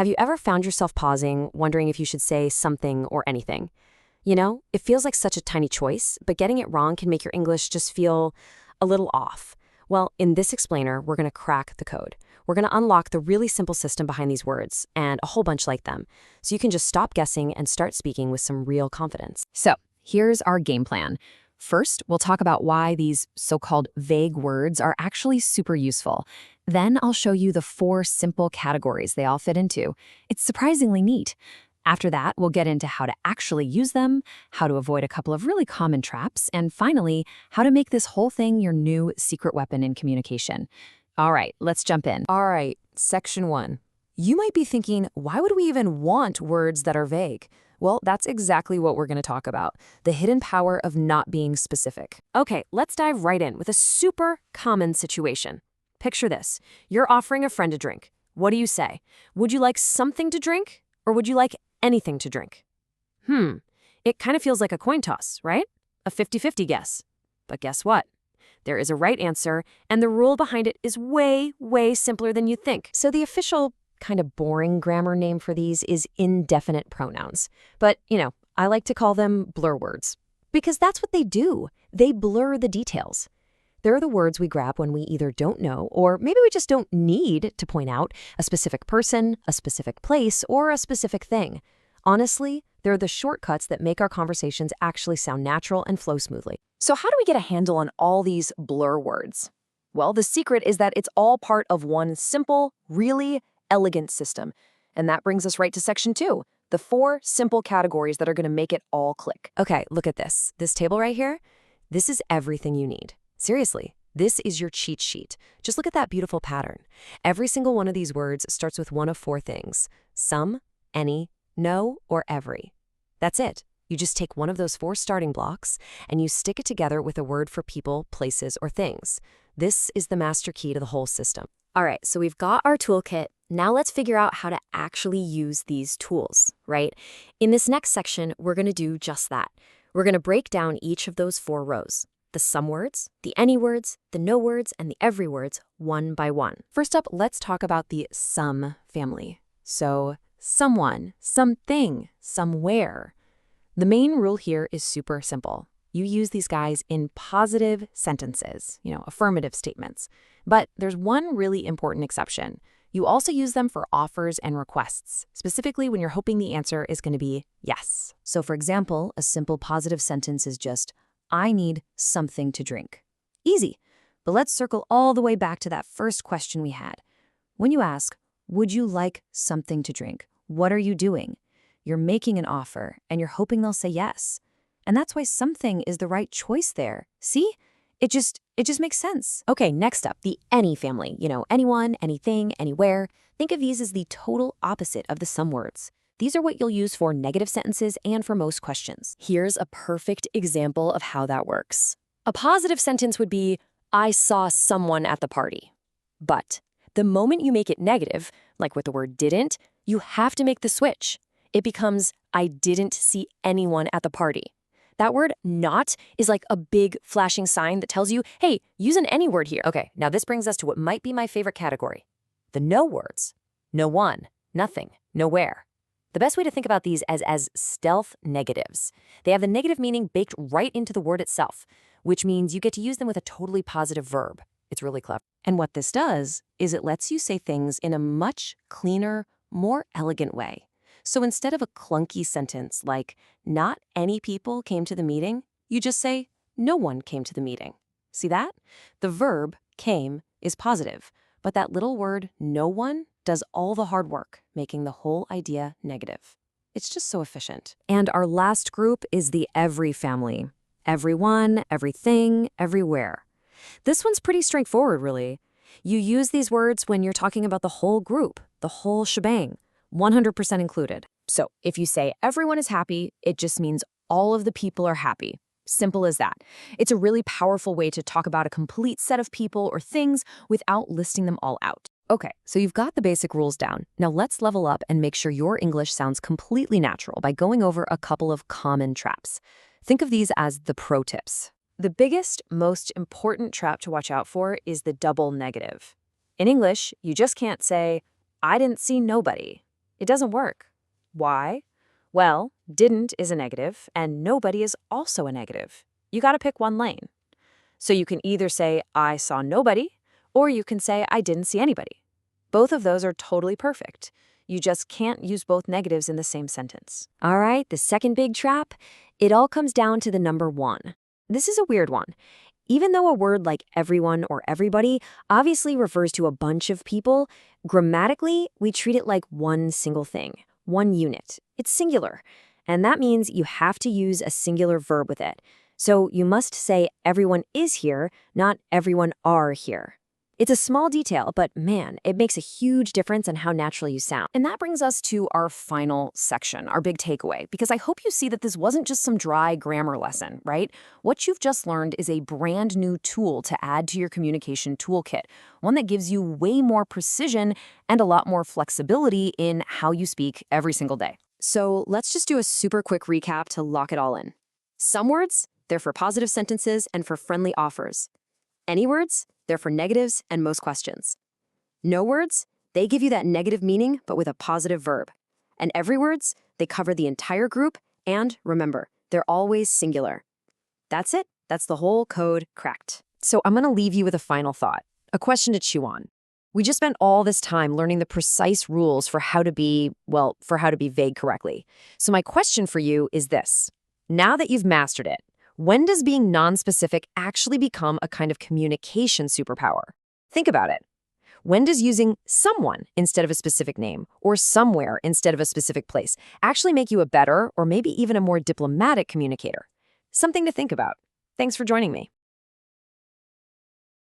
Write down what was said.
Have you ever found yourself pausing, wondering if you should say something or anything? You know, it feels like such a tiny choice, but getting it wrong can make your English just feel a little off. Well, in this explainer, we're going to crack the code. We're going to unlock the really simple system behind these words, and a whole bunch like them, so you can just stop guessing and start speaking with some real confidence. So, here's our game plan. First, we'll talk about why these so-called vague words are actually super useful. Then I'll show you the 4 simple categories they all fit into. It's surprisingly neat. After that, we'll get into how to actually use them, how to avoid a couple of really common traps, and finally, how to make this whole thing your new secret weapon in communication. All right, let's jump in. All right, section 1. You might be thinking, why would we even want words that are vague? Well, that's exactly what we're going to talk about, the hidden power of not being specific. Okay, let's dive right in with a super common situation. Picture this. You're offering a friend a drink. What do you say? Would you like something to drink, or would you like anything to drink? It kind of feels like a coin toss, right? A 50-50 guess. But guess what? There is a right answer, and the rule behind it is way, way simpler than you think. So the official kind of boring grammar name for these is indefinite pronouns. But, I like to call them blur words. Because that's what they do. They blur the details. They're the words we grab when we either don't know, or maybe we just don't need to point out a specific person, a specific place, or a specific thing. Honestly, they're the shortcuts that make our conversations actually sound natural and flow smoothly. So how do we get a handle on all these blur words? Well, the secret is that it's all part of one simple, really elegant system. And that brings us right to section 2, the 4 simple categories that are going to make it all click. Okay, look at this. This table right here, this is everything you need. Seriously, this is your cheat sheet. Just look at that beautiful pattern. Every single one of these words starts with one of 4 things: some, any, no, or every. That's it. You just take one of those 4 starting blocks and you stick it together with a word for people, places, or things. This is the master key to the whole system. All right, so we've got our toolkit. Now let's figure out how to actually use these tools, right? In this next section, we're going to do just that. We're going to break down each of those 4 rows: the some words, the any words, the no words, and the every words, one by one. First up, let's talk about the some family. So, someone, something, somewhere. The main rule here is super simple. You use these guys in positive sentences, affirmative statements. But there's one really important exception. You also use them for offers and requests, specifically when you're hoping the answer is going to be yes. So for example, a simple positive sentence is just, I need something to drink. Easy. But let's circle all the way back to that first question we had. When you ask, would you like something to drink? What are you doing? You're making an offer, and you're hoping they'll say yes. And that's why something is the right choice there. See? It just makes sense. Okay, next up, the any family. Anyone, anything, anywhere. Think of these as the total opposite of the some words. These are what you'll use for negative sentences and for most questions. Here's a perfect example of how that works. A positive sentence would be, I saw someone at the party. But the moment you make it negative, like with the word didn't, you have to make the switch. It becomes, I didn't see anyone at the party. That word not is like a big flashing sign that tells you, hey, use an any word here. Okay, now this brings us to what might be my favorite category. The no words. No one, nothing, nowhere. The best way to think about these as stealth negatives. They have the negative meaning baked right into the word itself, which means you get to use them with a totally positive verb. It's really clever. And what this does is it lets you say things in a much cleaner, more elegant way. So instead of a clunky sentence like, not any people came to the meeting, you just say, no one came to the meeting. See that? The verb, came, is positive, but that little word, no one, does all the hard work, making the whole idea negative. It's just so efficient. And our last group is the every family. Everyone, everything, everywhere. This one's pretty straightforward, really. You use these words when you're talking about the whole group, the whole shebang. 100% included. So if you say everyone is happy, it just means all of the people are happy. Simple as that. It's a really powerful way to talk about a complete set of people or things without listing them all out. Okay, so you've got the basic rules down. Now let's level up and make sure your English sounds completely natural by going over a couple of common traps. Think of these as the pro tips. The biggest, most important trap to watch out for is the double negative. In English, you just can't say, I didn't see nobody. It doesn't work. Why? Well, didn't is a negative, and nobody is also a negative. You gotta pick one lane. So you can either say, I saw nobody, or you can say, I didn't see anybody. Both of those are totally perfect. You just can't use both negatives in the same sentence. All right, the second big trap, it all comes down to the number 1. This is a weird one. Even though a word like everyone or everybody obviously refers to a bunch of people, grammatically, we treat it like one single thing, one unit. It's singular. And that means you have to use a singular verb with it. So you must say everyone is here, not everyone are here. It's a small detail, but man, it makes a huge difference in how natural you sound. And that brings us to our final section, our big takeaway, because I hope you see that this wasn't just some dry grammar lesson, right? What you've just learned is a brand new tool to add to your communication toolkit, one that gives you way more precision and a lot more flexibility in how you speak every single day. So let's just do a super quick recap to lock it all in. Some words, they're for positive sentences and for friendly offers. Any words, they're for negatives and most questions. No words, they give you that negative meaning but with a positive verb. And every words, they cover the entire group, and remember, they're always singular. That's it. That's the whole code cracked. So I'm going to leave you with a final thought, a question to chew on. We just spent all this time learning the precise rules for how to be vague correctly. So my question for you is this. Now that you've mastered it, when does being nonspecific actually become a kind of communication superpower? Think about it. When does using someone instead of a specific name or somewhere instead of a specific place actually make you a better or maybe even a more diplomatic communicator? Something to think about. Thanks for joining me.